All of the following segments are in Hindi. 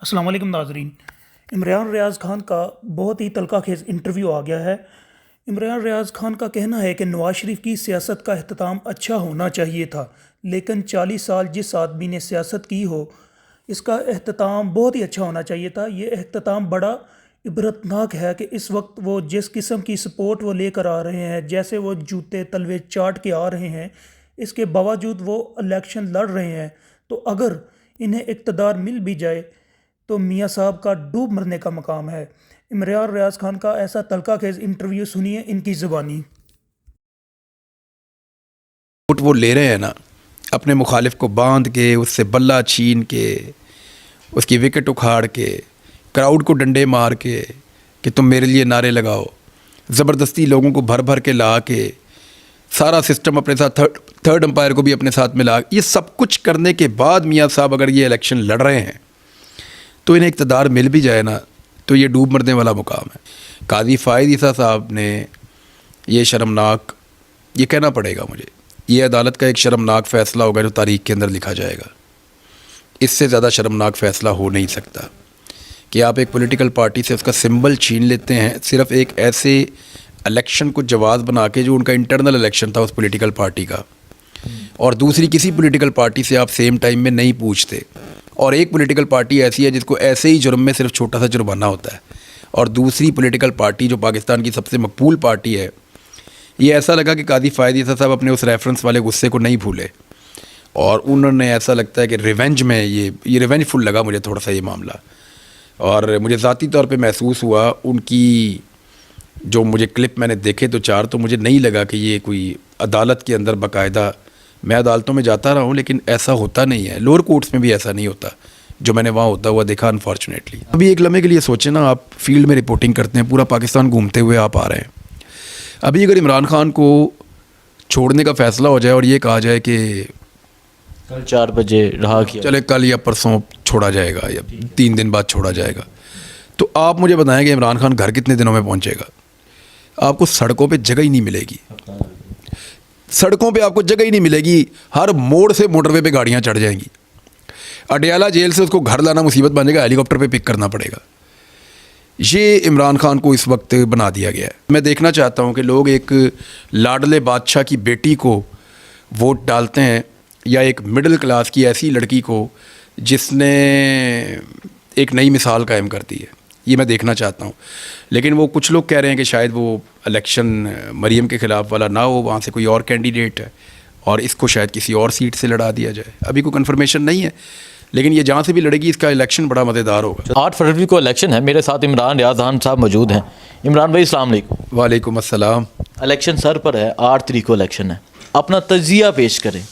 अस्सलाम वालेकुम नाजरीन। इमरान रियाज़ खान का बहुत ही तल्ख़ इंटरव्यू आ गया है। इमरान रियाज़ खान का कहना है कि नवाज़ शरीफ की सियासत का अख्ताम अच्छा होना चाहिए था, लेकिन 40 साल जिस आदमी ने सियासत की हो, इसका अख्ताम बहुत ही अच्छा होना चाहिए था। ये अख्ताम बड़ा इबरतनाक है कि इस वक्त वो जिस किस्म की सपोर्ट वो लेकर आ रहे हैं, जैसे वो जूते तलवे चाट के आ रहे हैं, इसके बावजूद वो इलेक्शन लड़ रहे हैं। तो अगर इन्हें इक़्तिदार मिल भी जाए तो मियाँ साहब का डूब मरने का मकाम है। इमरान रियाज़ खान का ऐसा तल्ख़ इंटरव्यू सुनिए इनकी ज़ुबानी। वोट वो ले रहे हैं ना, अपने मुखालिफ को बांध के, उससे बल्ला छीन के, उसकी विकेट उखाड़ के, क्राउड को डंडे मार के कि तुम मेरे लिए नारे लगाओ, ज़बरदस्ती लोगों को भर भर के ला के, सारा सिस्टम अपने साथ, थर्ड अंपायर को भी अपने साथ मिला, ये सब कुछ करने के बाद मियाँ साहब अगर ये इलेक्शन लड़ रहे हैं तो इन्हें इक़्तिदार मिल भी जाए ना, तो ये डूब मरने वाला मुकाम है। काजी फ़ायद ईसा साहब ने ये शर्मनाक, ये कहना पड़ेगा मुझे, ये अदालत का एक शर्मनाक फ़ैसला होगा जो तारीख़ के अंदर लिखा जाएगा। इससे ज़्यादा शर्मनाक फ़ैसला हो नहीं सकता कि आप एक पॉलिटिकल पार्टी से उसका सिंबल छीन लेते हैं, सिर्फ़ एक ऐसे इलेक्शन को जवाज़ बना के जो उनका इंटरनल इलेक्शन था उस पॉलिटिकल पार्टी का, और दूसरी किसी पॉलिटिकल पार्टी से आप सेम टाइम में नहीं पूछते। और एक पॉलिटिकल पार्टी ऐसी है जिसको ऐसे ही जुर्म में सिर्फ छोटा सा जुर्माना होता है, और दूसरी पॉलिटिकल पार्टी जो पाकिस्तान की सबसे मकबूल पार्टी है, ये ऐसा लगा कि काजी फ़ायद ईसा साहब अपने उस रेफरेंस वाले गुस्से को नहीं भूले, और उन्होंने ऐसा लगता है कि रिवेंज में ये रिवेंजफुल लगा मुझे थोड़ा सा ये मामला। और मुझे ज़ाती तौर पे महसूस हुआ उनकी, जो मुझे क्लिप मैंने देखे तो चार, तो मुझे नहीं लगा कि ये कोई अदालत के अंदर बाकायदा, मैं अदालतों में जाता रहा हूँ लेकिन ऐसा होता नहीं है, लोअर कोर्ट्स में भी ऐसा नहीं होता जो मैंने वहाँ होता हुआ देखा अनफॉर्चुनेटली। अभी एक लम्हे के लिए सोचें ना, आप फील्ड में रिपोर्टिंग करते हैं, पूरा पाकिस्तान घूमते हुए आप आ रहे हैं। अभी अगर इमरान खान को छोड़ने का फ़ैसला हो जाए और ये कहा जाए कि कल 4 बजे रहा किया, चले कल या परसों छोड़ा जाएगा या 3 दिन बाद छोड़ा जाएगा, तो आप मुझे बताएं कि इमरान खान घर कितने दिनों में पहुँचेगा? आपको सड़कों पर जगह ही नहीं मिलेगी, सड़कों पे आपको जगह ही नहीं मिलेगी, हर मोड़ से मोटरवे पे गाड़ियाँ चढ़ जाएंगी। अडयाला जेल से उसको घर लाना मुसीबत बन जाएगा, हेलीकॉप्टर पे पिक करना पड़ेगा। ये इमरान खान को इस वक्त बना दिया गया है। मैं देखना चाहता हूँ कि लोग एक लाडले बादशाह की बेटी को वोट डालते हैं या एक मिडिल क्लास की ऐसी लड़की को जिसने एक नई मिसाल कायम कर दी है, ये मैं देखना चाहता हूँ। लेकिन वो कुछ लोग कह रहे हैं कि शायद वो इलेक्शन मरीम के ख़िलाफ़ वाला ना हो, वहाँ से कोई और कैंडिडेट है और इसको शायद किसी और सीट से लड़ा दिया जाए। अभी कोई कन्फर्मेशन नहीं है, लेकिन ये जहाँ से भी लड़ेगी इसका इलेक्शन बड़ा मज़ेदार होगा। 8 फरवरी को इलेक्शन है। मेरे साथ इमरान रियाज़ खान साहब मौजूद हैं। इमरान भाई अस्सलाम वालेकुम। वालेकुम अस्सलाम। इलेक्शन सर पर है, 8 तारीख को इलेक्शन है, अपना तजिया पेश करें।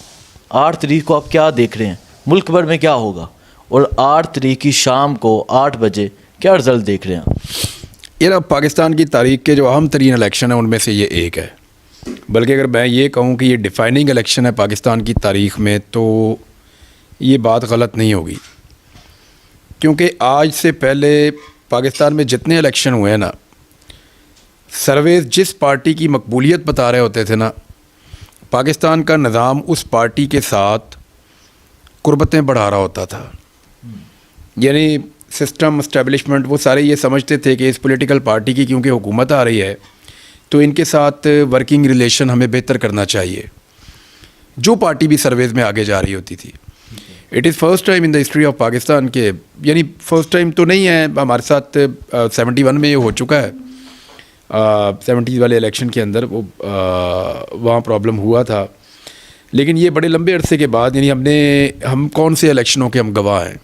8 तारीख को आप क्या देख रहे हैं, मुल्क भर में क्या होगा, और 8 तारीख की शाम को 8 बजे क्या रिज़ल्ट देख रहे हैं? ये ना पाकिस्तान की तारीख के जो अहम तरीन इलेक्शन है उनमें से ये एक है, बल्कि अगर मैं ये कहूँ कि ये डिफ़ाइनिंग इलेक्शन है पाकिस्तान की तारीख़ में, तो ये बात गलत नहीं होगी। क्योंकि आज से पहले पाकिस्तान में जितने इलेक्शन हुए हैं ना, सर्वेज जिस पार्टी की मकबूलियत बता रहे होते थे ना, पाकिस्तान का निज़ाम उस पार्टी के साथ कुर्बतें बढ़ा रहा होता था। यानी सिस्टम, इस्टेब्लिशमेंट, वो सारे ये समझते थे कि इस पॉलिटिकल पार्टी की क्योंकि हुकूमत आ रही है तो इनके साथ वर्किंग रिलेशन हमें बेहतर करना चाहिए, जो पार्टी भी सर्वेज में आगे जा रही होती थी। It is first time in the history of Pakistan के, यानी फर्स्ट टाइम तो नहीं है, हमारे साथ 71 में ये हो चुका है, 70s वाले इलेक्शन के अंदर वो वहाँ प्रॉब्लम हुआ था, लेकिन ये बड़े लंबे अरसे के बाद, यानी हम कौन से इलेक्शनों के हम गवाह हैं।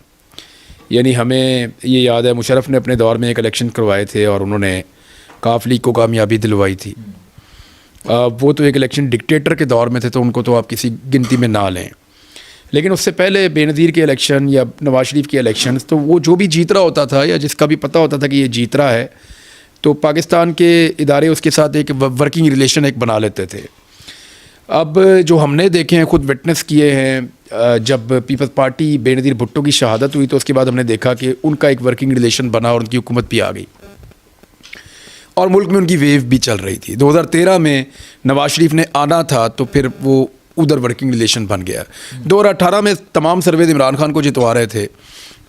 यानी हमें ये याद है मुशर्रफ ने अपने दौर में एक इलेक्शन करवाए थे और उन्होंने काफ लीग को कामयाबी दिलवाई थी। वो तो एक इलेक्शन डिक्टेटर के दौर में थे, तो उनको तो आप किसी गिनती में ना लें। लेकिन उससे पहले बेनज़ीर के इलेक्शन या नवाज शरीफ के इलेक्शन, तो वो जो भी जीत रहा होता था या जिसका भी पता होता था कि ये जीत रहा है, तो पाकिस्तान के इदारे उसके साथ एक वर्किंग रिलेशन एक बना लेते थे। अब जो हमने देखे हैं, खुद विटनेस किए हैं, जब पीपल्स पार्टी बेनज़ीर भुट्टो की शहादत हुई तो उसके बाद हमने देखा कि उनका एक वर्किंग रिलेशन बना और उनकी हुकूमत भी आ गई और मुल्क में उनकी वेव भी चल रही थी। 2013 में नवाज शरीफ ने आना था तो फिर वो उधर वर्किंग रिलेशन बन गया। 2018 में तमाम सर्वेज इमरान खान को जितवा रहे थे,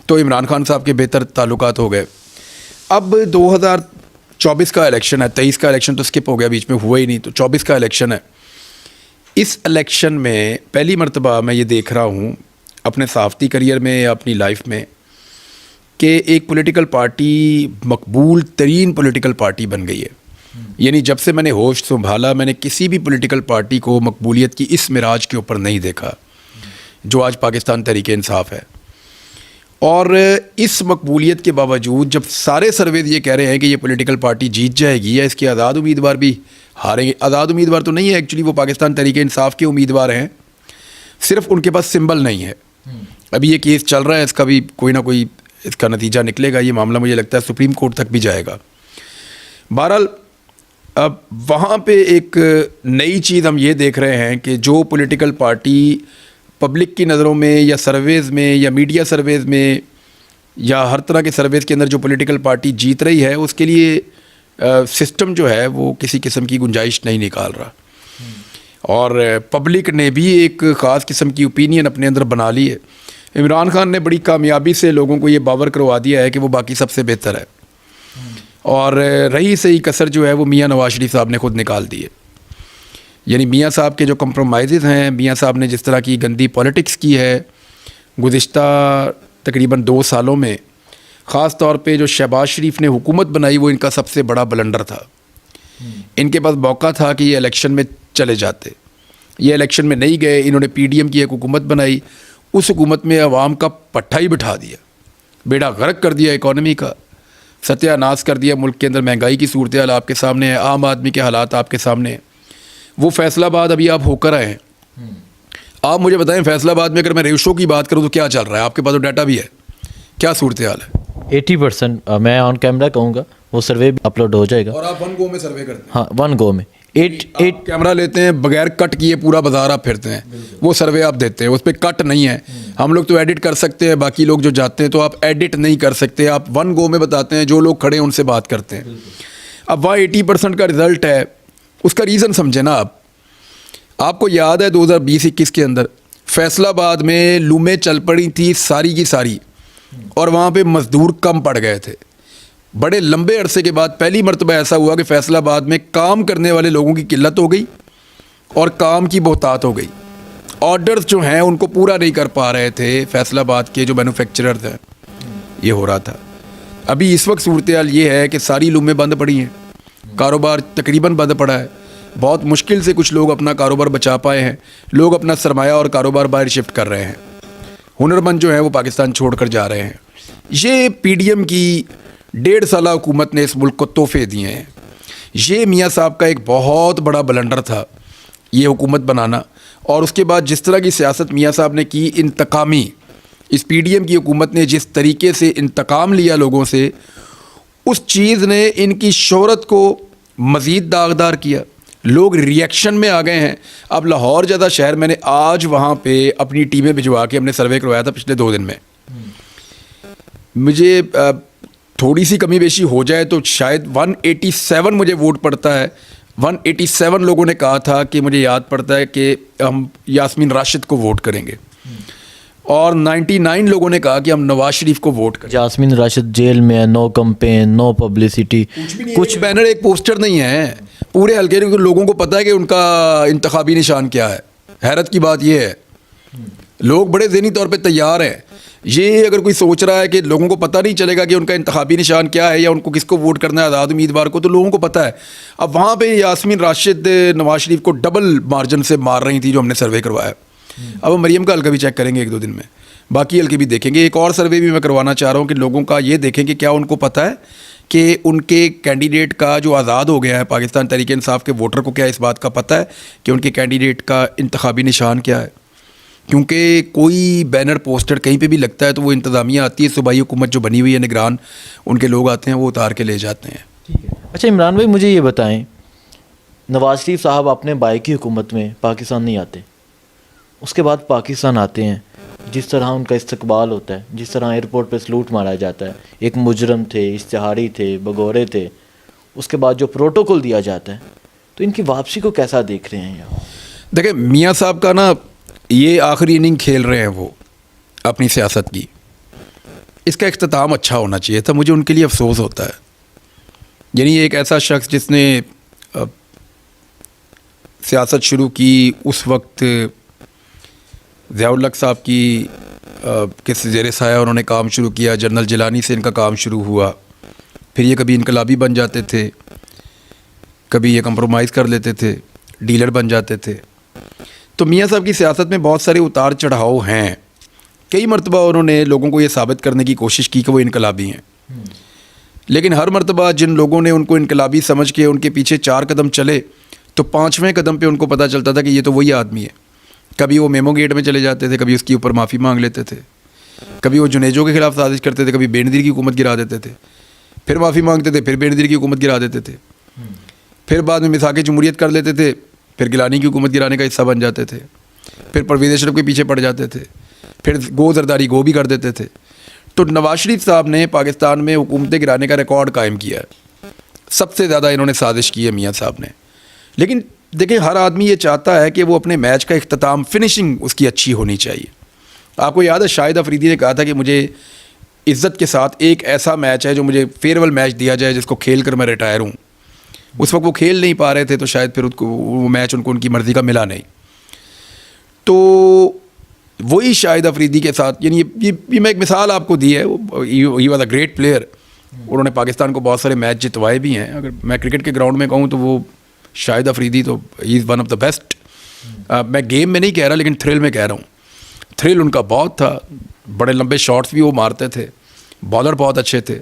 तो इमरान खान साहब के बेहतर ताल्लुकात हो गए। अब 2024 का इलेक्शन है, 23 का इलेक्शन तो स्किप हो गया, बीच में हुआ ही नहीं, तो 24 का इलेक्शन है। इस इलेक्शन में पहली मर्तबा मैं ये देख रहा हूँ अपने सहाफ़ती करियर में या अपनी लाइफ में कि एक पॉलिटिकल पार्टी मकबूल तरीन पॉलिटिकल पार्टी बन गई है। यानी जब से मैंने होश संभाला, मैंने किसी भी पॉलिटिकल पार्टी को मकबूलियत की इस मिराज के ऊपर नहीं देखा जो आज पाकिस्तान तहरीक इंसाफ है। और इस मकबूलियत के बावजूद जब सारे सर्वेज ये कह रहे हैं कि ये पॉलिटिकल पार्टी जीत जाएगी या इसके आज़ाद उम्मीदवार भी हारेंगे, आज़ाद उम्मीदवार तो नहीं है एक्चुअली, वो पाकिस्तान तहरीक इंसाफ के उम्मीदवार हैं, सिर्फ उनके पास सिंबल नहीं है। अभी ये केस चल रहा है, इसका भी कोई ना कोई इसका नतीजा निकलेगा। ये मामला मुझे लगता है सुप्रीम कोर्ट तक भी जाएगा। बहरहाल अब वहाँ पे एक नई चीज़ हम ये देख रहे हैं कि जो पॉलिटिकल पार्टी पब्लिक की नज़रों में या सर्वेज़ में या मीडिया सर्वेज़ में या हर तरह के सर्वेज़ के अंदर जो पॉलिटिकल पार्टी जीत रही है, उसके लिए सिस्टम जो है वो किसी किस्म की गुंजाइश नहीं निकाल रहा। और पब्लिक ने भी एक ख़ास किस्म की ओपिनियन अपने अंदर बना ली है। इमरान खान ने बड़ी कामयाबी से लोगों को ये बावर करवा दिया है कि वो बाकी सबसे बेहतर है। और रही सही कसर जो है वो मियाँ नवाज शरीफ साहब ने खुद निकाल दी है। यानी मियाँ साहब के जो कंप्रोमाइज़ हैं, मियाँ साहब ने जिस तरह की गंदी पॉलिटिक्स की है गुज़िश्ता तकरीबन 2 सालों में, ख़ास तौर पे जो शहबाज शरीफ ने हुकूमत बनाई वो इनका सबसे बड़ा ब्लंडर था। इनके पास मौका था कि ये इलेक्शन में चले जाते, ये इलेक्शन में नहीं गए। इन्होंने पीडीएम की एक हुकूमत बनाई, उस हुकूमत में अवाम का पट्टा ही बिठा दिया, बेड़ा गर्क कर दिया, इकॉनमी का सत्यानाश कर दिया। मुल्क के अंदर महंगाई की सूरत हाल आपके सामने है, आम आदमी के हालात आपके सामने हैं। वो फैसलाबाद अभी आप होकर आए हैं, आप मुझे बताएं फैसलाबाद में अगर मैं रेशो की बात करूं तो क्या चल रहा है? आपके पास तो डाटा भी है, क्या सूरत हाल है? 80% मैं ऑन कैमरा कहूँगा, वो सर्वे अपलोड हो जाएगा। और आप 1 गो में सर्वे करते हैं? हाँ, 1 गो में 8 कैमरा लेते हैं, बगैर कट किए पूरा बाजार आप फिरते हैं, वो सर्वे आप देते हैं, उस पर कट नहीं है। हम लोग तो एडिट कर सकते हैं, बाकी लोग जो जाते हैं तो आप एडिट नहीं कर सकते। आप 1 गो में बताते हैं, जो लोग खड़े हैं उनसे बात करते हैं। अब वहाँ 80% का रिजल्ट है, उसका रीज़न समझे ना आप। आपको याद है 2020-21 के अंदर फैसलाबाद में लूमें चल पड़ी थी सारी की सारी, और वहाँ पे मज़दूर कम पड़ गए थे। बड़े लंबे अरसे के बाद पहली मरतबा ऐसा हुआ कि फैसलाबाद में काम करने वाले लोगों की किल्लत हो गई और काम की बहुतात हो गई। ऑर्डर्स जो हैं उनको पूरा नहीं कर पा रहे थे फैसलाबाद के जो मैन्युफैक्चरर्स हैं, ये हो रहा था। अभी इस वक्त सूरत हाल ये है कि सारी लूमें बंद पड़ी हैं, कारोबार तकरीबन बंद पड़ा है। बहुत मुश्किल से कुछ लोग अपना कारोबार बचा पाए हैं, लोग अपना सरमाया और कारोबार बाहर शिफ्ट कर रहे हैं, हुनरमंद जो हैं वो पाकिस्तान छोड़ कर जा रहे हैं। ये पीडीएम की 1.5 साल हुकूमत ने इस मुल्क को तोहफे दिए हैं। ये मियाँ साहब का एक बहुत बड़ा ब्लंडर था ये हुकूमत बनाना, और उसके बाद जिस तरह की सियासत मियाँ साहब ने की इंतकामी, इस पीडीएम की हुकूमत ने जिस तरीके से इंतकाम लिया लोगों से, उस चीज़ ने इनकी शोहरत को मज़ीद दागदार किया। लोग रिएक्शन में आ गए हैं। अब लाहौर ज़्यादा शहर, मैंने आज वहाँ पे अपनी टीमें भिजवा के हमने सर्वे करवाया था पिछले 2 दिन में। मुझे थोड़ी सी कमी बेशी हो जाए तो शायद 187 मुझे वोट पड़ता है। 187 लोगों ने कहा था कि मुझे याद पड़ता है कि हम यास्मीन राशिद को वोट करेंगे, और 99 लोगों ने कहा कि हम नवाज शरीफ को वोट करें। यास्मीन राशिद जेल में है, नो कैंपेन, नो पब्लिसिटी, कुछ बैनर, एक पोस्टर नहीं है पूरे हल्के। लोगों को पता है कि उनका इंतखाबी निशान क्या है। हैरत की बात यह है, लोग बड़े ज़हनी तौर पे तैयार हैं। ये अगर कोई सोच रहा है कि लोगों को पता नहीं चलेगा कि उनका इंतखाबी निशान क्या है या उनको किसको वोट करना है, आज़ाद उम्मीदवार को, तो लोगों को पता है। अब वहाँ पे यास्मीन राशिद नवाज शरीफ को डबल मार्जिन से मार रही थी जो हमने सर्वे करवाया। अब हम मरीम का हल्का भी चेक करेंगे 1-2 दिन में, बाकी हल्के भी देखेंगे। एक और सर्वे भी मैं करवाना चाह रहा हूँ कि लोगों का ये देखें कि क्या उनको पता है कि उनके कैंडिडेट का जो आज़ाद हो गया है, पाकिस्तान तहरीक इंसाफ के वोटर को क्या इस बात का पता है कि उनके कैंडिडेट का इंतखाबी निशान क्या है? क्योंकि कोई बैनर पोस्टर कहीं पे भी लगता है तो वो इंतज़ामिया आती है, सूबाई हुकूमत जो बनी हुई है, निगरान, उनके लोग आते हैं, वो उतार के ले जाते हैं। ठीक है। अच्छा इमरान भाई, मुझे ये बताएं, नवाज शरीफ साहब अपने भाई की हुकूमत में पाकिस्तान नहीं आते, उसके बाद पाकिस्तान आते हैं, जिस तरह उनका इस्तकबाल होता है, जिस तरह एयरपोर्ट पे सलूट मारा जाता है, एक मुजरम थे, इश्तिहारी थे, भगोरे थे, उसके बाद जो प्रोटोकॉल दिया जाता है, तो इनकी वापसी को कैसा देख रहे हैं यहाँ? देखिए मियाँ साहब का ना ये आखिरी इनिंग खेल रहे हैं वो अपनी सियासत की। इसका इख्तिताम अच्छा होना चाहिए था। मुझे उनके लिए अफसोस होता है। यानी एक ऐसा शख्स जिसने सियासत शुरू की उस वक्त ज़िया-उल हक साहब की किस ज़ेर साया उन्होंने काम शुरू किया, जनरल जिलानी से इनका काम शुरू हुआ। फिर ये कभी इनकलाबी बन जाते थे, कभी ये कंप्रोमाइज़ कर लेते थे, डीलर बन जाते थे। तो मियाँ साहब की सियासत में बहुत सारे उतार चढ़ाव हैं। कई मरतबा उन्होंने लोगों को ये साबित करने की कोशिश की कि वो इनकलाबी हैं, लेकिन हर मरतबा जिन लोगों ने उनको इनकलाबी समझ के उनके पीछे 4 कदम चले तो 5वें कदम पे उनको पता चलता था कि ये तो वही आदमी है। कभी वो मेमो गेट में चले जाते थे, कभी उसके ऊपर माफ़ी मांग लेते थे, कभी वो जुनेजो के ख़िलाफ़ साजिश करते थे, कभी बेनज़ीर की हुकूमत गिरा देते थे, फिर माफ़ी मांगते थे, फिर बेनज़ीर की हुकूमत गिरा देते थे, फिर बाद में मिसाक़ जमहूरियत कर लेते थे, फिर गिलानी की हुकूमत गिराने का हिस्सा बन जाते थे, फिर परवेज़ अशरफ के पीछे पड़ जाते थे, फिर गो ज़रदारी गो भी कर देते थे। तो नवाज शरीफ साहब ने पाकिस्तान में हुकूमतें गिराने का रिकॉर्ड कायम किया है। सबसे ज़्यादा इन्होंने साजिश की है मियाँ साहब ने। लेकिन देखिए, हर आदमी ये चाहता है कि वो अपने मैच का इख्तिताम, फिनिशिंग उसकी अच्छी होनी चाहिए। आपको याद है शाहिद अफरीदी ने कहा था कि मुझे इज़्ज़त के साथ एक ऐसा मैच है जो मुझे फेयरवेल मैच दिया जाए जिसको खेल कर मैं रिटायर हूँ। उस वक्त वो खेल नहीं पा रहे थे तो शायद फिर उसको वो मैच उनको उनकी मर्ज़ी का मिला नहीं। तो वही शाहिद अफरीदी के साथ, यानी ये मैं एक मिसाल आपको दी है। He was a great player. उन्होंने पाकिस्तान को बहुत सारे मैच जितवाए भी हैं। अगर मैं क्रिकेट के ग्राउंड में कहूँ तो वो शाहिद अफरीदी तो he is one of the best. मैं गेम में नहीं कह रहा, लेकिन थ्रिल में कह रहा हूँ। थ्रिल उनका बहुत था, बड़े लंबे शॉट्स भी वो मारते थे, बॉलर बहुत अच्छे थे।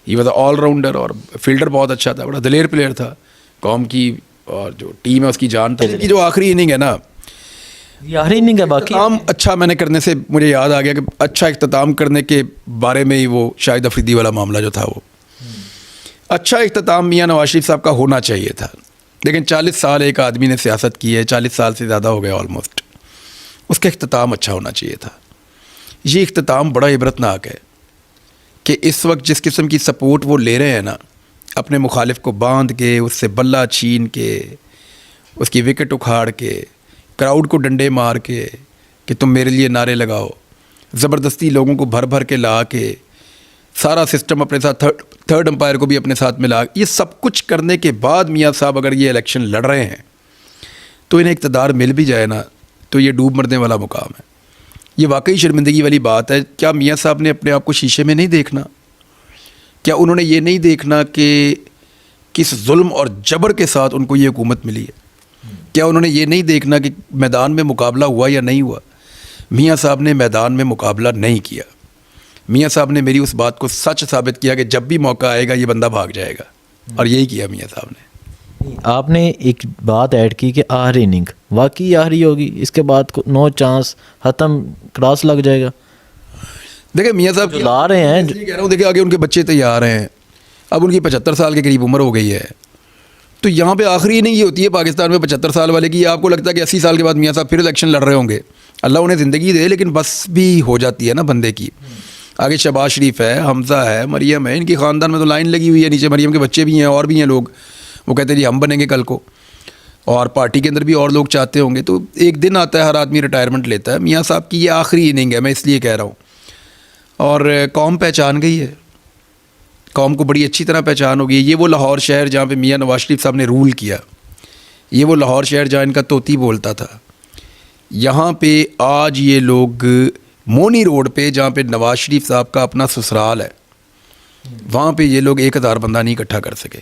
ही वॉज ऑलराउंडर और फील्डर बहुत अच्छा था, बड़ा दलेर प्लेयर था। कौम की और जो टीम है उसकी जान था। कि जो आखिरी इनिंग है ना, यार इनिंग है बाकी काम अच्छा मैंने करने से मुझे याद आ गया कि अच्छा इख्तिताम करने के बारे में ही वो शाहिद अफरीदी वाला मामला जो था, वो अच्छा इख्तिताम मियाँ नवाज शरीफ साहब का होना चाहिए था। लेकिन 40 साल एक आदमी ने सियासत की है, 40 साल से ज़्यादा हो गया ऑलमोस्ट। उसका इख्तिताम अच्छा होना चाहिए था। ये इख्तिताम बड़ा इबरतनाक है कि इस वक्त जिस किस्म की सपोर्ट वो ले रहे हैं ना, अपने मुखालिफ को बांध के, उससे बल्ला छीन के, उसकी विकेट उखाड़ के, क्राउड को डंडे मार के कि तुम मेरे लिए नारे लगाओ, ज़बरदस्ती लोगों को भर भर के ला के, सारा सिस्टम अपने साथ, थर्ड अंपायर को भी अपने साथ मिला, ये सब कुछ करने के बाद मियाँ साहब अगर ये इलेक्शन लड़ रहे हैं तो इन्हें इक़्तिदार मिल भी जाए ना तो ये डूब मरने वाला मुकाम है। ये वाकई शर्मिंदगी वाली बात है। क्या मियाँ साहब ने अपने आप को शीशे में नहीं देखना? क्या उन्होंने ये नहीं देखना कि किस जुल्म और जबर के साथ उनको ये हुकूमत मिली है? क्या उन्होंने ये नहीं देखना कि मैदान में मुकाबला हुआ या नहीं हुआ? मियाँ साहब ने मैदान में मुकाबला नहीं किया। मियाँ साहब ने मेरी उस बात को सच साबित किया कि जब भी मौका आएगा ये बंदा भाग जाएगा, और यही किया मियाँ साहब ने। आपने एक बात ऐड की कि आखिरी इनिंग वाकई आखिरी होगी, इसके बाद नो चांस, ख़त्म, क्रॉस लग जाएगा। देखिए मियाँ साहब जो ला रहे हैं, कह रहा हूँ, देखिए आगे उनके बच्चे तैयार हैं, अब उनकी 75 साल के करीब उम्र हो गई है। तो यहाँ पे आखिरी इनिंग ये होती है पाकिस्तान में 75 साल वाले की। आपको लगता है कि 80 साल के बाद मियाँ साहब फिर इलेक्शन लड़ रहे होंगे? अल्लाह उन्हें ज़िंदगी दे, लेकिन बस भी हो जाती है ना बंदे की। आगे शहबाज शरीफ है, हमज़ा है, मरियम है, इनकी ख़ानदान में तो लाइन लगी हुई है। नीचे मरियम के बच्चे भी हैं और भी हैं लोग, वो कहते हैं जी हम बनेंगे कल को, और पार्टी के अंदर भी और लोग चाहते होंगे। तो एक दिन आता है हर आदमी रिटायरमेंट लेता है। मियाँ साहब की ये आखिरी इनिंग है, मैं इसलिए कह रहा हूँ। और कौम पहचान गई है, कौम को बड़ी अच्छी तरह पहचान हो गई है। ये वो लाहौर शहर जहाँ पे मियाँ नवाज शरीफ साहब ने रूल किया, ये वो लाहौर शहर जहाँ इनका तोती बोलता था। यहाँ पे आज ये लोग मोनी रोड पे, जहाँ पे नवाज शरीफ साहब का अपना ससुराल है, वहाँ पे ये लोग 1000 बंदा नहीं इकट्ठा कर सके।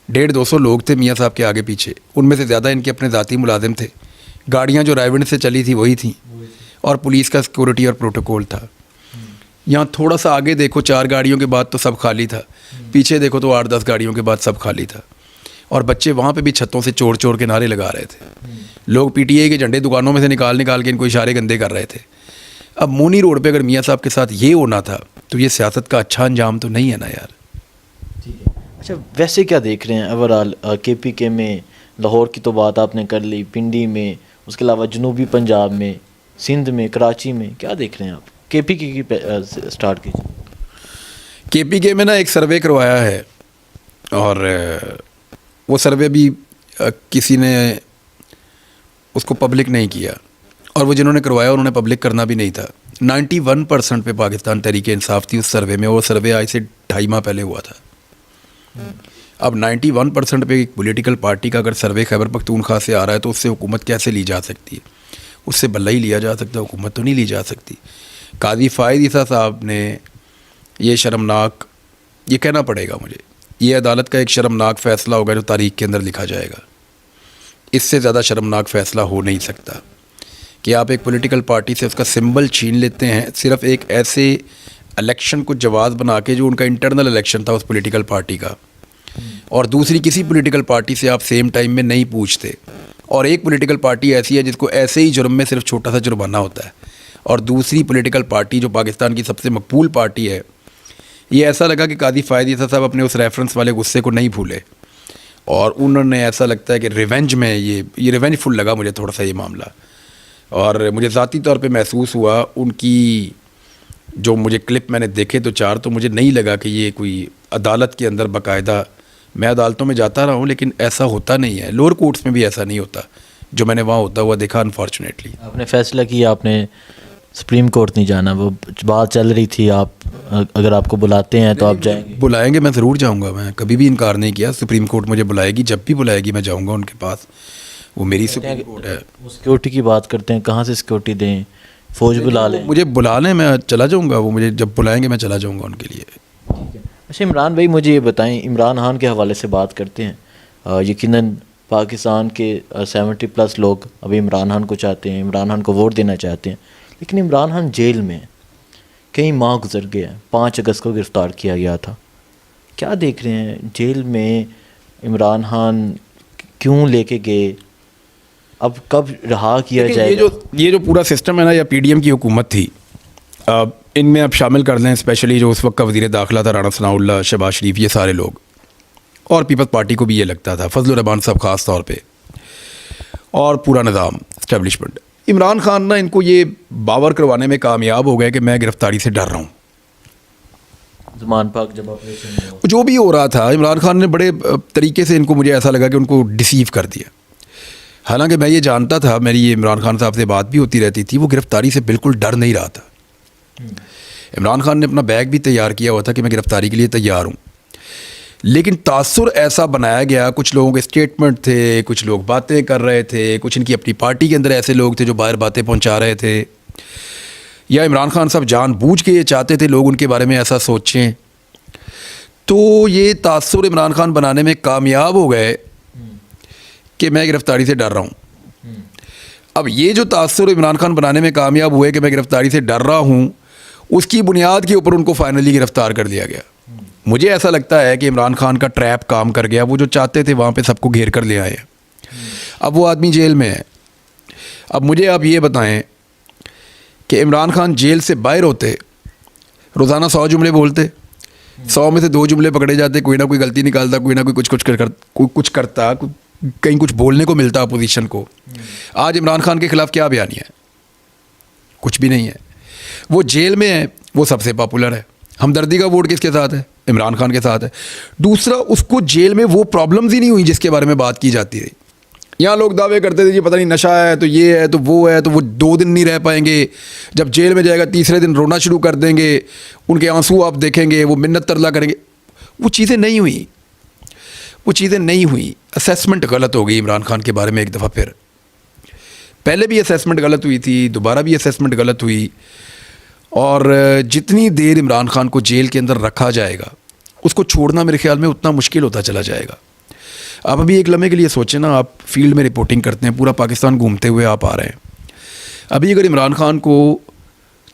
150-200 लोग थे मियाँ साहब के आगे पीछे, उनमें से ज़्यादा इनके अपने ज़ाती मुलाजिम थे। गाड़ियाँ जो रायविंड से चली थी वही थी, और पुलिस का सिक्योरिटी और प्रोटोकॉल था। यहाँ थोड़ा सा आगे देखो, 4 गाड़ियों के बाद तो सब खाली था, पीछे देखो तो 8-10 गाड़ियों के बाद सब खाली था। और बच्चे वहाँ पे भी छतों से चोर चोर के नारे लगा रहे थे। लोग पीटीआई के झंडे दुकानों में से निकाल के इनको इशारे गंदे कर रहे थे। अब मोनी रोड पे अगर मियाँ साहब के साथ ये होना था तो ये सियासत का अच्छा अंजाम तो नहीं है ना यार। अच्छा, वैसे क्या देख रहे हैं ओवरऑल KPK में? लाहौर की तो बात आपने कर ली, पिंडी में, उसके अलावा जनूबी पंजाब में, सिंध में, कराची में, क्या देख रहे हैं आप? KPK की स्टार्ट कीजिए। KPK में ना एक सर्वे करवाया है, और वो सर्वे भी किसी ने उसको पब्लिक नहीं किया, और वो जिन्होंने करवाया उन्होंने पब्लिक करना भी नहीं था। 91% पे पाकिस्तान तहरीक इंसाफ थी उस सर्वे में, और सर्वे आज से 2.5 माह पहले हुआ था। अब 91% पे एक पॉलिटिकल पार्टी का अगर सर्वे खैबर पख्तूनख्वा से आ रहा है तो उससे हुकूमत कैसे ली जा सकती है? उससे बल्ला ही लिया जा सकता है, हुकूमत तो नहीं ली जा सकती। काजी फ़ायद ईसा साहब ने ये शर्मनाक, ये कहना पड़ेगा मुझे, ये अदालत का एक शर्मनाक फ़ैसला होगा जो तारीख़ के अंदर लिखा जाएगा। इससे ज़्यादा शर्मनाक फ़ैसला हो नहीं सकता कि आप एक पॉलिटिकल पार्टी से उसका सिंबल छीन लेते हैं सिर्फ़ एक ऐसे इलेक्शन को जवाज़ बना के जो उनका इंटरनल इलेक्शन था उस पॉलिटिकल पार्टी का, और दूसरी किसी पॉलिटिकल पार्टी से आप सेम टाइम में नहीं पूछते। और एक पॉलिटिकल पार्टी ऐसी है जिसको ऐसे ही जुर्म में सिर्फ छोटा सा जुर्माना होता है, और दूसरी पॉलिटिकल पार्टी जो पाकिस्तान की सबसे मकबूल पार्टी है, ये ऐसा लगा कि काजी फ़ायद ईसा साहब अपने उस रेफरेंस वाले गुस्से को नहीं भूले, और उन्होंने ऐसा लगता है कि रिवेंज में ये रिवेंजफुल लगा मुझे थोड़ा सा ये मामला। और मुझे ज़ाती तौर पे महसूस हुआ उनकी जो मुझे क्लिप मैंने देखे तो 4, तो मुझे नहीं लगा कि ये कोई अदालत के अंदर बाकायदा, मैं अदालतों में जाता रहा हूँ लेकिन ऐसा होता नहीं है, लोअर कोर्ट्स में भी ऐसा नहीं होता जो मैंने वहाँ होता हुआ देखा अनफॉर्चुनेटली। आपने फ़ैसला किया आपने सुप्रीम कोर्ट नहीं जाना, वो बात चल रही थी, आप अगर आपको बुलाते हैं तो आप जाएंगे? बुलाएंगे, मैं ज़रूर जाऊँगा, मैं कभी भी इनकार नहीं किया। सुप्रीम कोर्ट मुझे बुलाएगी, जब भी बुलाएगी मैं जाऊँगा उनके पास, वो मेरी सुप्रीम कोर्ट है। वो सिक्योरिटी की बात करते हैं, कहाँ से सिक्योरिटी दें, फ़ौज बुला लें? मुझे बुला लें, मैं चला जाऊँगा, वो मुझे जब बुलाएंगे मैं चला जाऊँगा उनके लिए। अच्छा इमरान भाई, मुझे ये बताएं, इमरान खान के हवाले से बात करते हैं। यकीनन पाकिस्तान के 70+ लोग अभी इमरान खान को चाहते हैं, इमरान खान को वोट देना चाहते हैं, लेकिन इमरान खान जेल में कई माह गुजर गया है। 5 अगस्त को गिरफ़्तार किया गया था। क्या देख रहे हैं जेल में इमरान खान क्यों लेके गए, अब कब रहा किया जाएगा? ये जो पूरा सिस्टम है ना, या पीडीएम की हुकूमत थी, इनमें आप शामिल कर लें स्पेशली जो उस वक्त का वज़ीर दाखिला था राना सनाउल्लाह, शहबाज शरीफ, ये सारे लोग, और पीपल्स पार्टी को भी ये लगता था, फजलुर रहमान साहब ख़ास तौर पे, और पूरा निज़ाम इस्टेब्लिशमेंट। इमरान खान ना इनको ये बावर करवाने में कामयाब हो गए कि मैं गिरफ़्तारी से डर रहा हूँ। ज़मान पाक जब ऑपरेशन जो भी हो रहा था, इमरान खान ने बड़े तरीके से इनको, मुझे ऐसा लगा कि उनको डिसीव कर दिया। हालांकि मैं ये जानता था, मेरी ये इमरान खान साहब से बात भी होती रहती थी, वो गिरफ़्तारी से बिल्कुल डर नहीं रहा था। इमरान खान ने अपना बैग भी तैयार किया हुआ था कि मैं गिरफ़्तारी के लिए तैयार हूँ, लेकिन तासुर ऐसा बनाया गया, कुछ लोगों के स्टेटमेंट थे, कुछ लोग बातें कर रहे थे, कुछ इनकी अपनी पार्टी के अंदर ऐसे लोग थे जो बाहर बातें पहुँचा रहे थे, या इमरान खान साहब जानबूझ के ये चाहते थे लोग उनके बारे में ऐसा सोचें, तो ये तासुर इमरान खान बनाने में कामयाब हो गए कि मैं गिरफ़्तारी से डर रहा हूँ। अब ये जो तासुर इमरान खान बनाने में कामयाब हुए कि मैं गिरफ़्तारी से डर रहा हूँ, उसकी बुनियाद के ऊपर उनको फाइनली गिरफ़्तार कर लिया गया। मुझे ऐसा लगता है कि इमरान खान का ट्रैप काम कर गया, वो जो चाहते थे वहाँ पे सबको घेर कर ले आए। अब वो आदमी जेल में है। अब मुझे आप ये बताएं कि इमरान खान जेल से बाहर होते, रोज़ाना 100 जुमले बोलते, 100 में से 2 जुमले पकड़े जाते, कोई ना कोई गलती निकालता, कोई ना कोई कुछ करता, कहीं कुछ बोलने को मिलता अपोजिशन को। आज इमरान खान के ख़िलाफ़ क्या बयानिया है? कुछ भी नहीं है। वो जेल में है, वो सबसे पॉपुलर है। हमदर्दी का वोट किसके साथ है? इमरान खान के साथ है। दूसरा, उसको जेल में वो प्रॉब्लम्स ही नहीं हुई जिसके बारे में बात की जाती है। यहाँ लोग दावे करते थे जी पता नहीं नशा है तो ये है तो वो है, तो वो 2 दिन नहीं रह पाएंगे, जब जेल में जाएगा तीसरे दिन रोना शुरू कर देंगे, उनके आंसू आप देखेंगे, वो मिन्नत तरला करेंगे। वो चीज़ें नहीं हुई, वो चीज़ें नहीं हुई। असेसमेंट गलत हो गई इमरान खान के बारे में एक दफ़ा फिर। पहले भी असेसमेंट गलत हुई थी, दोबारा भी असेसमेंट गलत हुई, और जितनी देर इमरान खान को जेल के अंदर रखा जाएगा उसको छोड़ना मेरे ख्याल में उतना मुश्किल होता चला जाएगा। आप अभी एक लम्हे के लिए सोचें ना, आप फील्ड में रिपोर्टिंग करते हैं, पूरा पाकिस्तान घूमते हुए आप आ रहे हैं। अभी अगर इमरान खान को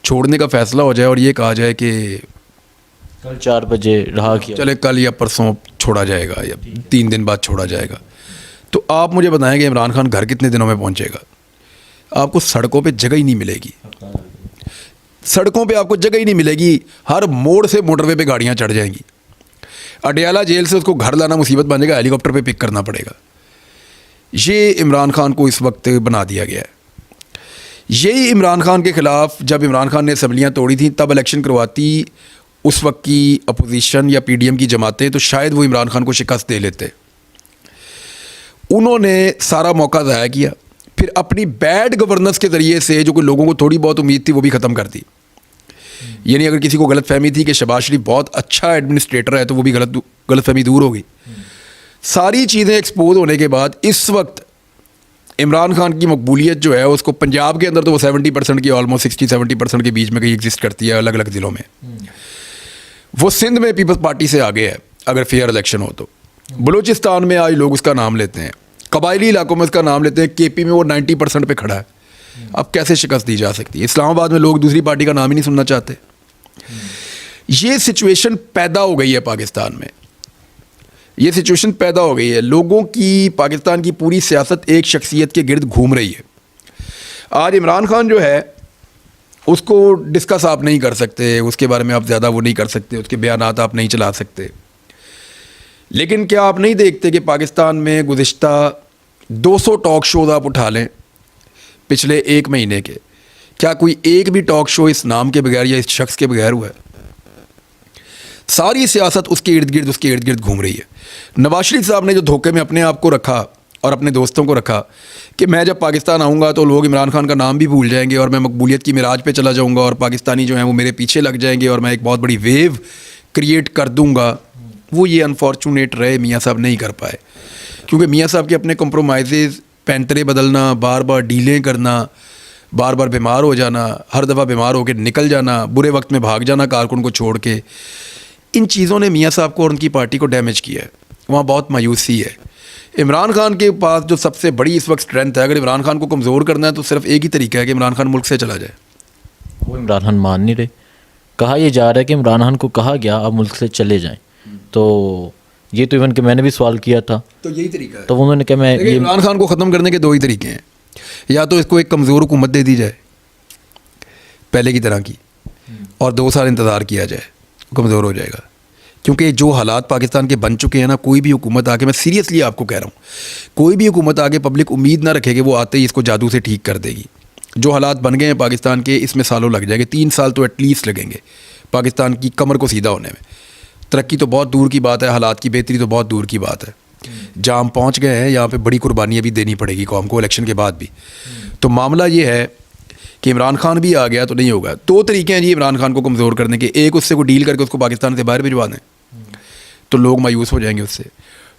छोड़ने का फ़ैसला हो जाए और ये कहा जाए कि कल 4 बजे रहा किया, चले कल या परसों छोड़ा जाएगा या 3 दिन बाद छोड़ा जाएगा, तो आप मुझे बताएं कि इमरान खान घर कितने दिनों में पहुंचेगा? आपको सड़कों पे जगह ही नहीं मिलेगी, सड़कों पे आपको जगह ही नहीं मिलेगी। हर मोड़ से मोटरवे पे गाड़ियां चढ़ जाएंगी। अडयाला जेल से उसको घर लाना मुसीबत बन जाएगा, हेलीकॉप्टर पे पिक करना पड़ेगा। ये इमरान खान को इस वक्त बना दिया गया है। यही इमरान खान के ख़िलाफ़ जब इमरान खान ने असम्बलियाँ तोड़ी थी, तब इलेक्शन करवाती उस वक्त की अपोजिशन या पीडीएम की जमातें, तो शायद वो इमरान खान को शिकस्त दे लेते। उन्होंने सारा मौका ज़ाया किया, फिर अपनी बैड गवर्नेंस के ज़रिए से जो कोई लोगों को थोड़ी बहुत उम्मीद थी वो भी ख़त्म कर दी। यानी अगर किसी को गलतफहमी थी कि शहबाज शरीफ बहुत अच्छा एडमिनिस्ट्रेटर है तो वो भी गलतफहमी दूर होगी। सारी चीज़ें एक्सपोज होने के बाद इस वक्त इमरान खान की मकबूलियत जो है उसको पंजाब के अंदर तो वो 70% की ऑलमोस्ट 60-70% के बीच में कहीं एग्जिस्ट करती है अलग अलग ज़िलों में। वो सिंध में पीपल्स पार्टी से आगे है अगर फेयर इलेक्शन हो तो। बलूचिस्तान में आज लोग उसका नाम लेते हैं, कबायली इलाकों में उसका नाम लेते हैं, केपी में वो 90% पे खड़ा है। अब कैसे शिकस्त दी जा सकती है? इस्लामाबाद में लोग दूसरी पार्टी का नाम ही नहीं सुनना चाहते। ये सिचुएशन पैदा हो गई है पाकिस्तान में, ये सिचुएशन पैदा हो गई है। लोगों की पाकिस्तान की पूरी सियासत एक शख्सियत के गिर्द घूम रही है। आज इमरान खान जो है उसको डिस्कस आप नहीं कर सकते, उसके बारे में आप ज़्यादा वो नहीं कर सकते, उसके बयानात आप नहीं चला सकते। लेकिन क्या आप नहीं देखते कि पाकिस्तान में गुज़िश्ता 200 टॉक शोज़ आप उठा लें पिछले 1 महीने के, क्या कोई एक भी टॉक शो इस नाम के बगैर या इस शख्स के बगैर हुआ है? सारी सियासत उसके इर्द गिर्द घूम रही है। नवाज शरीफ साहब ने जो धोखे में अपने आप को रखा और अपने दोस्तों को रखा कि मैं जब पाकिस्तान आऊँगा तो लोग इमरान खान का नाम भी भूल जाएंगे और मैं मकबूलियत की मिराज पे चला जाऊँगा और पाकिस्तानी जो हैं वो मेरे पीछे लग जाएंगे और मैं एक बहुत बड़ी वेव क्रिएट कर दूँगा, वो ये अनफॉर्चुनेट रहे मियाँ साहब नहीं कर पाए। क्योंकि मियाँ साहब के अपने कॉम्प्रोमाइज़, पैंतरे बदलना, बार बार डीलें करना, बार बार बीमार हो जाना, हर दफ़ा बीमार होकर निकल जाना, बुरे वक्त में भाग जाना कारकुन को छोड़ के, इन चीज़ों ने मियाँ साहब को और उनकी पार्टी को डैमेज किया है। वहाँ बहुत मायूसी है। इमरान खान के पास जो सबसे बड़ी इस वक्त स्ट्रेंथ है, अगर इमरान खान को कमज़ोर करना है तो सिर्फ एक ही तरीका है कि इमरान खान मुल्क से चला जाए। वो इमरान खान मान नहीं रहे। कहा यह जा रहा है कि इमरान खान को कहा गया आप मुल्क से चले जाएं, तो ये तो इवन कि मैंने भी सवाल किया था, तो यही तरीका है। तो उन्होंने कहा मैं ये इमरान खान को ख़त्म करने के 2 ही तरीके हैं, या तो इसको एक कमज़ोर हुकूमत दे दी जाए पहले की तरह की और 2 साल इंतज़ार किया जाए, कमज़ोर हो जाएगा। क्योंकि जो हालात पाकिस्तान के बन चुके हैं ना, कोई भी हुकूमत आके, मैं सीरियसली आपको कह रहा हूँ, कोई भी हुकूमत आके पब्लिक उम्मीद ना रखे कि वो आते ही इसको जादू से ठीक कर देगी। जो हालात बन गए हैं पाकिस्तान के, इसमें सालों लग जाएंगे, 3 साल तो एटलीस्ट लगेंगे पाकिस्तान की कमर को सीधा होने में। तरक्की तो बहुत दूर की बात है, हालात की बेहतरी तो बहुत दूर की बात है। जहाँ हम पहुँच गए हैं यहाँ पे बड़ी कुर्बानियाँ भी देनी पड़ेगी कौम को इलेक्शन के बाद भी। तो मामला ये है कि इमरान खान भी आ गया तो नहीं होगा। 2 तरीके हैं जी इमरान खान को कमज़ोर करने के, एक उससे को डील करके उसको पाकिस्तान से बाहर भिजवा दें तो लोग मायूस हो जाएंगे उससे।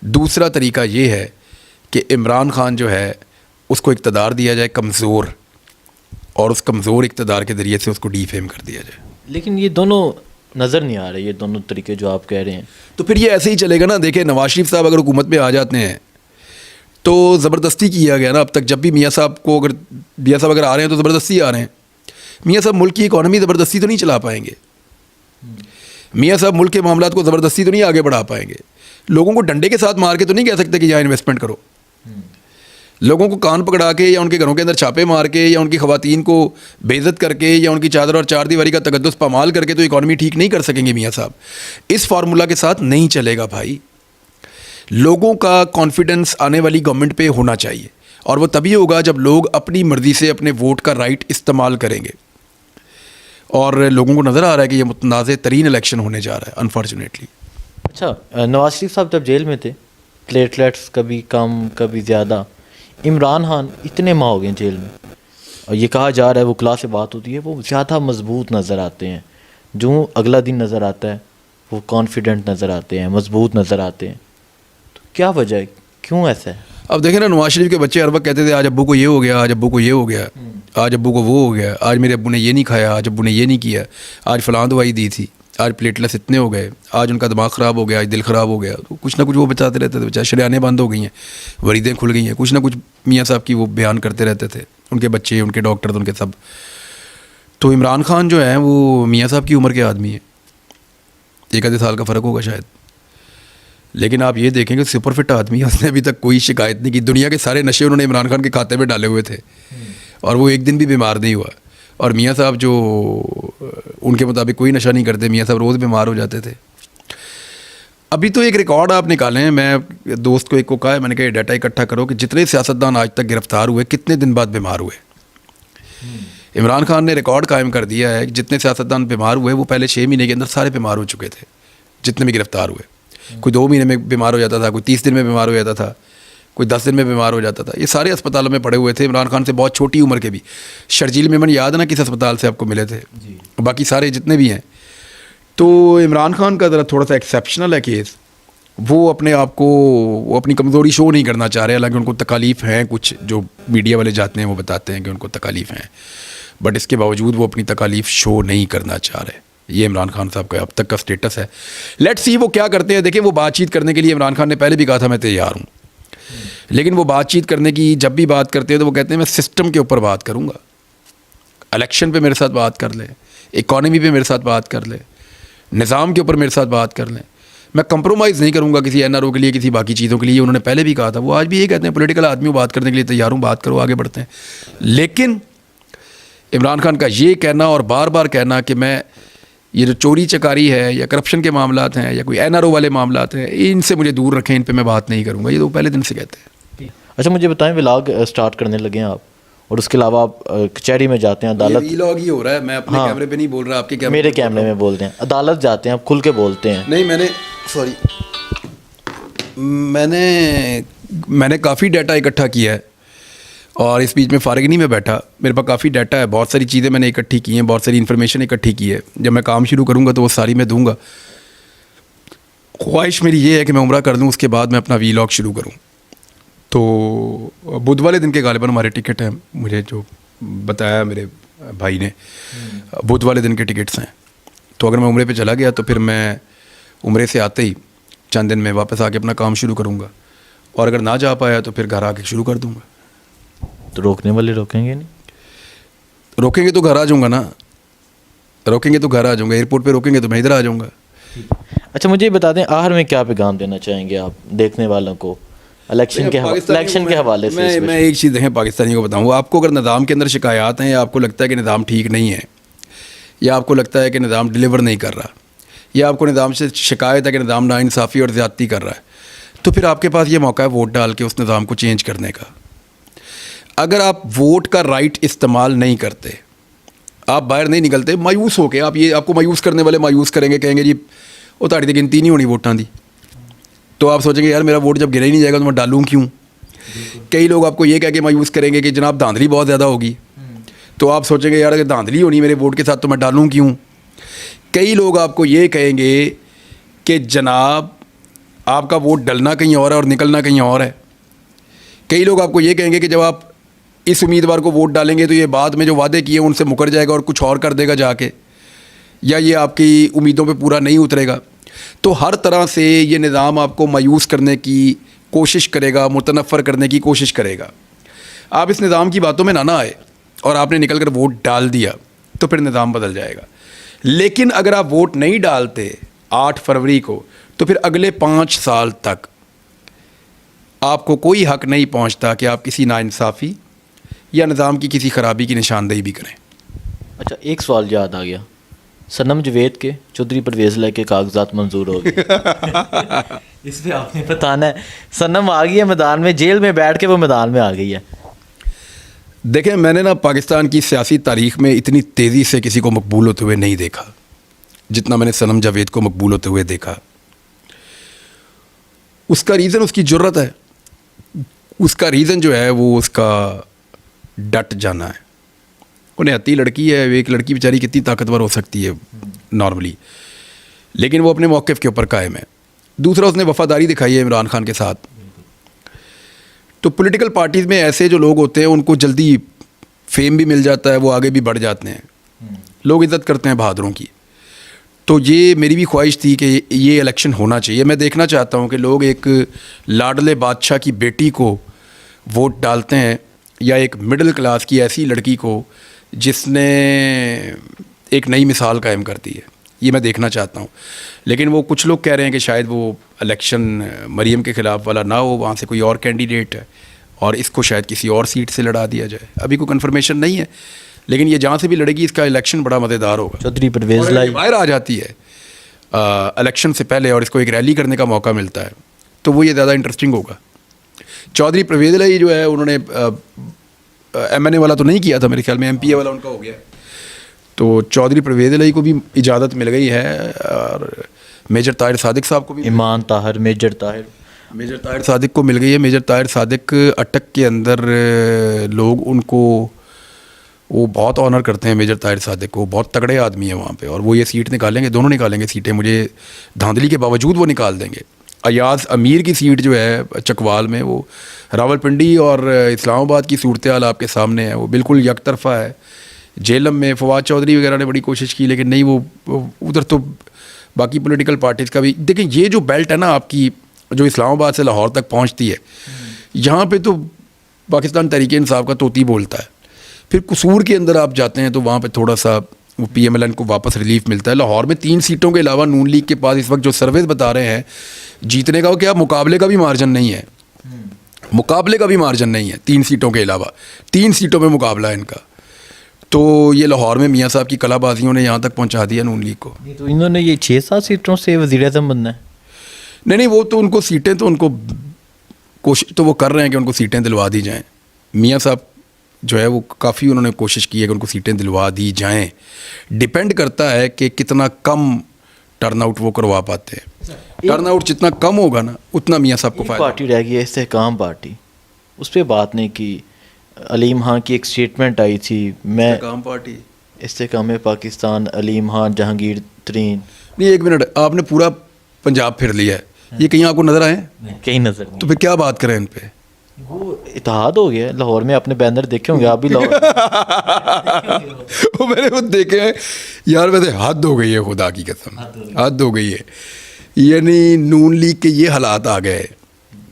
दूसरा तरीका ये है कि इमरान खान जो है उसको इक़्तिदार दिया जाए कमज़ोर, और उस कमज़ोर इक़्तिदार के ज़रिए से उसको डीफेम कर दिया जाए। लेकिन ये दोनों नज़र नहीं आ रहे, ये दोनों तरीके जो आप कह रहे हैं। तो फिर ये ऐसे ही चलेगा ना। देखिए नवाज शरीफ साहब अगर हुकूमत में आ जाते हैं तो ज़बरदस्ती किया गया ना अब तक। जब भी मियाँ साहब अगर आ रहे हैं तो ज़बरदस्ती आ रहे हैं। मियाँ साहब मुल्क की इकॉनमी ज़बरदस्ती तो नहीं चला पाएंगे, मियाँ साहब मुल्क के मामलात को ज़बरदस्ती तो नहीं आगे बढ़ा पाएंगे। लोगों को डंडे के साथ मार के तो नहीं कह सकते कि यहाँ इन्वेस्टमेंट करो। लोगों को कान पकड़ा के या उनके घरों के अंदर छापे मार के या उनकी ख़वातीन को बेइज्जत करके या उनकी चादर और चारदीवारी का तकद्दुस पामाल करके तो इकॉनमी ठीक नहीं कर सकेंगे मियाँ साहब। इस फार्मूला के साथ नहीं चलेगा भाई। लोगों का कॉन्फिडेंस आने वाली गवर्नमेंट पे होना चाहिए, और वो तभी होगा जब लोग अपनी मर्ज़ी से अपने वोट का राइट इस्तेमाल करेंगे। और लोगों को नज़र आ रहा है कि ये मुतनाज़ तरीन इलेक्शन होने जा रहा है अनफॉर्चुनेटली। अच्छा, नवाज शरीफ साहब जब जेल में थे, प्लेटलेट्स कभी कम कभी ज़्यादा, इमरान खान इतने माह हो गए जेल में और ये कहा जा रहा है वो क्लास से बात होती है वो ज़्यादा मजबूत नज़र आते हैं। जो अगला दिन नज़र आता है वो कॉन्फिडेंट नज़र आते हैं, मजबूत नज़र आते हैं। तो क्या वजह है, क्यों ऐसा है? अब देखें ना, नवाज शरीफ के बच्चे हर वक्त कहते थे आज अब्बू को ये हो गया, आज अब्बू को ये हो गया, आज अब्बू को वो हो गया, आज मेरे अब्बू ने ये नहीं खाया, आज अब्बू ने ये नहीं किया, आज फ़लाँ दवाई दी थी, आज प्लेटलेट्स इतने हो गए, आज उनका दिमाग ख़राब हो गया, आज दिल ख़राब हो गया। तो कुछ ना कुछ वो बताते रहते थे। बेचारे शरियानें बंद हो गई हैं, वरीदें खुल गई हैं, कुछ ना कुछ मियाँ साहब की वो बयान करते रहते थे, उनके बच्चे, उनके डॉक्टर, उनके सब। तो इमरान खान जो है वो मियाँ साहब की उम्र के आदमी है, 1 आधे साल का फ़र्क होगा शायद। लेकिन आप ये देखेंगे सुपर फिट आदमी है, उसने अभी तक कोई शिकायत नहीं की। दुनिया के सारे नशे उन्होंने इमरान खान के खाते में डाले हुए थे और वो एक दिन भी बीमार नहीं हुआ। और मियाँ साहब जो उनके मुताबिक कोई नशा नहीं करते, मियाँ साहब रोज़ बीमार हो जाते थे। अभी तो एक रिकॉर्ड आप निकालें, मैं दोस्त को एक को कहा है, मैंने कहा डाटा इकट्ठा करो कि जितने सियासतदान आज तक गिरफ़्तार हुए कितने दिन बाद बीमार हुए। इमरान खान ने रिकॉर्ड कायम कर दिया है कि जितने सियासतदान बीमार हुए वो पहले 6 महीने के अंदर सारे बीमार हो चुके थे, जितने भी गिरफ़्तार हुए। कोई 2 महीने में बीमार हो जाता था, कोई 30 दिन में बीमार हो जाता था, कोई 10 दिन में बीमार हो जाता था। ये सारे अस्पतालों में पड़े हुए थे, इमरान खान से बहुत छोटी उम्र के भी। शर्जील मेमन याद है ना किस अस्पताल से आपको मिले थे, बाकी सारे जितने भी हैं। तो इमरान खान का ज़रा थोड़ा सा एक्सेप्शनल है केस। वो अपने आप को, वो अपनी कमज़ोरी शो नहीं करना चाह रहे, हालांकि उनको तकालीफ हैं, कुछ जो मीडिया वाले जाते हैं वो बताते हैं कि उनको तकालीफ हैं, बट इसके बावजूद वो अपनी तकालीफ शो नहीं करना चाह रहे। ये इमरान खान साहब का अब तक का स्टेटस है। लेट्स सी वो क्या करते हैं। देखिए, वो बातचीत करने के लिए इमरान खान ने पहले भी कहा था मैं तैयार हूँ, लेकिन वो बातचीत करने की जब भी बात करते हैं तो वो कहते हैं मैं सिस्टम के ऊपर बात करूँगा, इलेक्शन पे मेरे साथ बात कर लें, इकॉनमी पे मेरे साथ बात कर लें, निज़ाम के ऊपर मेरे साथ बात कर लें, मैं कंप्रोमाइज़ नहीं करूँगा किसी एनआरओ के लिए, किसी बाकी चीज़ों के लिए। उन्होंने पहले भी कहा था, वो आज भी ये कहते हैं पॉलिटिकल आदमी हूँ, बात करने के लिए तैयार हूँ, बात करो, आगे बढ़ते हैं। लेकिन इमरान खान का ये कहना और बार बार कहना कि मैं ये जो चोरी चकारी है या करप्शन के मामलात हैं या कोई एनआरओ वाले मामलात हैं, इनसे मुझे दूर रखें, इन पे मैं बात नहीं करूँगा, ये तो पहले दिन से कहते हैं। अच्छा, मुझे बताएं, व्लॉग स्टार्ट करने लगे हैं आप, और उसके अलावा आप कचहरी में जाते हैं, अदालत। व्लॉग ही हो रहा है, मैं अपने कैमरे पे नहीं बोल रहा, आपके कैमरे, मेरे कैमरे में बोलते हैं। अदालत जाते हैं, आप खुल के बोलते हैं। नहीं, मैंने काफ़ी डाटा इकट्ठा किया है और इस बीच में फारिग नहीं मैं बैठा, मेरे पास काफ़ी डाटा है, बहुत सारी चीज़ें मैंने इकट्ठी की हैं, बहुत सारी इन्फॉर्मेशन इकट्ठी की है। जब मैं काम शुरू करूँगा तो वो सारी मैं दूंगा। ख्वाहिश मेरी ये है कि मैं उम्रा कर लूँ, उसके बाद मैं अपना वीलॉग शुरू करूँ। तो बुध वाले दिन के गालिबन हमारे टिकट हैं, मुझे जो बताया मेरे भाई ने, बुध वाले दिन के टिकट्स हैं। तो अगर मैं उम्रे पे चला गया तो फिर मैं उम्रे से आते ही चंद दिन में वापस आके अपना काम शुरू करूँगा, और अगर ना जा पाया तो फिर घर आके शुरू कर दूँगा। तो रोकने वाले रोकेंगे नहीं? रोकेंगे तो घर आ जाऊँगा ना, रोकेंगे तो घर आ जाऊँगा, एयरपोर्ट पे रोकेंगे तो मैं इधर आ जाऊँगा। अच्छा, मुझे ये बता दें, आखिर में क्या पैगाम देना चाहेंगे आप देखने वालों को इलेक्शन के हवाले से? मैं एक चीज़ देखें, पाकिस्तानी को बताऊँ, आपको अगर निज़ाम के अंदर शिकायत हैं, या आपको लगता है कि निज़ाम ठीक नहीं है, या आपको लगता है कि निज़ाम डिलीवर नहीं कर रहा, या आपको निज़ाम से शिकायत है कि निज़ाम नाइंसाफ़ी और ज़्यादती कर रहा है, तो फिर आपके पास ये मौका है वोट डाल के उस निज़ाम को चेंज करने का। अगर आप वोट का राइट इस्तेमाल नहीं करते, आप बाहर नहीं निकलते, मायूस होके आपको मायूस करने वाले मायूस करेंगे, कहेंगे जी वो ताड़ी दी गिनती नहीं होनी वोटां दी, तो आप सोचेंगे यार मेरा वोट जब गिरा ही नहीं जाएगा तो मैं डालूँ क्यों। कई लोग आपको ये कह के मायूस करेंगे कि जनाब धांधली बहुत ज़्यादा होगी, तो आप सोचेंगे यार अगर धांधली होनी मेरे वोट के साथ तो मैं डालूँ क्यों। कई लोग आपको ये कहेंगे कि जनाब आपका वोट डलना कहीं और है और निकलना कहीं और है। कई लोग आपको ये कहेंगे कि जब आप इस उम्मीदवार को वोट डालेंगे तो ये बाद में जो वादे किए उनसे मुकर जाएगा और कुछ और कर देगा जाके, या ये आपकी उम्मीदों पे पूरा नहीं उतरेगा। तो हर तरह से ये निज़ाम आपको मायूस करने की कोशिश करेगा, मुतनफ़र करने की कोशिश करेगा। आप इस निज़ाम की बातों में ना आए और आपने निकल कर वोट डाल दिया तो फिर निज़ाम बदल जाएगा। लेकिन अगर आप वोट नहीं डालते 8 फरवरी को, तो फिर अगले 5 साल तक आपको कोई हक नहीं पहुंचता कि आप किसी नाइंसाफ़ी या निज़ाम की किसी ख़राबी की निशानदेही भी करें। अच्छा, एक सवाल याद आ गया, सनम जवेद के चौधरी परवेज़ लाही के कागजात मंजूर हो गए। इस पर आपने बताना है। सनम आ गई है मैदान में, जेल में बैठ के वो मैदान में आ गई है। देखें, मैंने ना पाकिस्तान की सियासी तारीख़ में इतनी तेज़ी से किसी को मकबूल होते हुए नहीं देखा जितना मैंने सनम जावेद को मकबूल होते हुए देखा। उसका रीज़न उसकी जुर्रत है, उसका रीज़न जो है वो उसका डट जाना है। वो निहत्ती लड़की है, एक लड़की बेचारी कितनी ताकतवर हो सकती है नॉर्मली, लेकिन वो अपने मौक़िफ़ के ऊपर कायम है। दूसरा, उसने वफ़ादारी दिखाई है इमरान खान के साथ। तो पॉलिटिकल पार्टीज़ में ऐसे जो लोग होते हैं उनको जल्दी फेम भी मिल जाता है, वो आगे भी बढ़ जाते हैं, लोग इज़्ज़त करते हैं बहादुरों की। तो ये मेरी भी ख्वाहिश थी कि ये इलेक्शन होना चाहिए। मैं देखना चाहता हूँ कि लोग एक लाडले बादशाह की बेटी को वोट डालते हैं या एक मिडिल क्लास की ऐसी लड़की को जिसने एक नई मिसाल कायम कर दी है, ये मैं देखना चाहता हूँ। लेकिन वो कुछ लोग कह रहे हैं कि शायद वो इलेक्शन मरीम के ख़िलाफ़ वाला ना हो, वहाँ से कोई और कैंडिडेट है और इसको शायद किसी और सीट से लड़ा दिया जाए। अभी कोई कन्फर्मेशन नहीं है, लेकिन ये जहाँ से भी लड़ेगी इसका इलेक्शन बड़ा मज़ेदार होगा। चौधरी परवेज़ लाही बाहर आ जाती है इलेक्शन से पहले और इसको एक रैली करने का मौका मिलता है तो वो ये ज़्यादा इंटरेस्टिंग होगा। चौधरी परवेज़ लाही जो है उन्होंने MNA वाला तो नहीं किया था, मेरे ख्याल में MPA वाला उनका हो गया। तो चौधरी परवेज़ लाही को भी इजाज़त मिल गई है और मेजर ताहिर सादिक साहब को भी, ईमान ताहिर, मेजर ताहिर। मेजर ताहिर सादिक को मिल गई है। मेजर ताहिर सादिक अटक के अंदर लोग उनको वो बहुत ऑनर करते हैं। मेजर ताहिर सादिक को, बहुत तगड़े आदमी है वहाँ पे, और वो ये सीट निकालेंगे, दोनों निकालेंगे सीटें, मुझे धांधली के बावजूद वो निकाल देंगे। अयाज अमीर की सीट जो है चकवाल में, वो रावलपिंडी और इस्लामाबाद की सूरत हाल आपके सामने है, वो बिल्कुल यकतरफा है। जेलम में फवाद चौधरी वगैरह ने बड़ी कोशिश की, लेकिन नहीं, वो उधर तो बाकी पॉलिटिकल पार्टीज़ का भी। देखिए ये जो बेल्ट है ना आपकी, जो इस्लामाबाद से लाहौर तक पहुंचती है, यहाँ पे तो पाकिस्तान तहरीक इंसाफ का तोती बोलता है। फिर कसूर के अंदर आप जाते हैं तो वहाँ पे थोड़ा सा वो PMLN को वापस रिलीफ मिलता है। लाहौर में 3 सीटों के अलावा नून लीग के पास इस वक्त जो सर्वेज बता रहे हैं जीतने का, वो क्या मुकाबले का भी मार्जिन नहीं है, मुकाबले का भी मार्जिन नहीं है 3 सीटों के अलावा। 3 सीटों में मुकाबला है इनका। तो ये लाहौर में मियाँ साहब की कलाबाजियों ने यहाँ तक पहुँचा दिया नून लीग को। तो इन्होंने ये 6-7 सीटों से वज़ीर-ए-आज़म बनना है। नहीं, वो तो उनको सीटें, तो उनको कोशिश तो वो कर रहे हैं कि उनको सीटें दिलवा दी जाएं। मियाँ साहब जो है वो काफ़ी उन्होंने कोशिश की है कि उनको सीटें दिलवा दी जाएं। डिपेंड करता है कि कितना कम टर्नआउट वो करवा पाते हैं। टर्नआउट जितना कम होगा ना, उतना मियाँ साहब को एक फायदा। पार्टी रह गई है इस्तेहकाम पार्टी, उस पर बात नहीं की। अलीम खान की एक स्टेटमेंट आई थी, मैं काम पार्टी इस्तेहकाम पाकिस्तान, अलीम खान, जहांगीर तरीन। नहीं, एक मिनट, आपने पूरा पंजाब फिर लिया है, ये कहीं आपको नज़र आए? कहीं नजर नहीं। तो फिर क्या बात करें इन पे? वो इत्तेहाद हो गया। लाहौर में आपने बैनर देखे होंगे, आप भी लाहौर वो मैंने वो देखे हैं यार, वैसे हद हो गई है, खुदा की कसम हद हो गई है। यानी नून लीग के ये हालात आ गए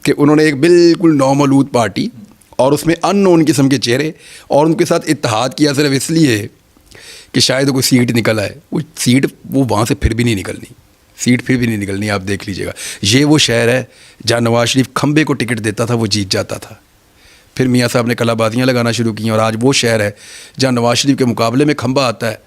कि उन्होंने एक बिल्कुल नौमौलूद पार्टी और उसमें अननोन किस्म के चेहरे, और उनके साथ इत्तेहाद किया सिर्फ इसलिए कि शायद कोई सीट निकल आए। वो सीट वो वहाँ से फिर भी नहीं निकलनी, सीट फिर भी नहीं निकलनी। आप देख लीजिएगा, ये वो शहर है जहाँ नवाज शरीफ खंबे को टिकट देता था, वो जीत जाता था। फिर मियाँ साहब ने कलाबाजियाँ लगाना शुरू की, और आज वो शहर है जहाँ नवाज शरीफ के मुकाबले में खंबा आता है,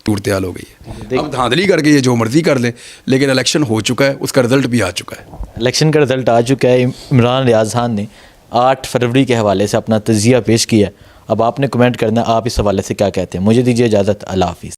सूरत हाल हो गई है। अब धांधली करके ये जो मर्जी कर लें, लेकिन इलेक्शन हो चुका है, उसका रिजल्ट भी आ चुका है। इलेक्शन का रिजल्ट आ चुका है। इमरान रियाज खान ने 8 फरवरी के हवाले से अपना तजिया पेश किया। अब आपने कमेंट करना है आप इस हवाले से क्या कहते हैं। मुझे दीजिए इजाज़त, अल्लाह हाफिज़।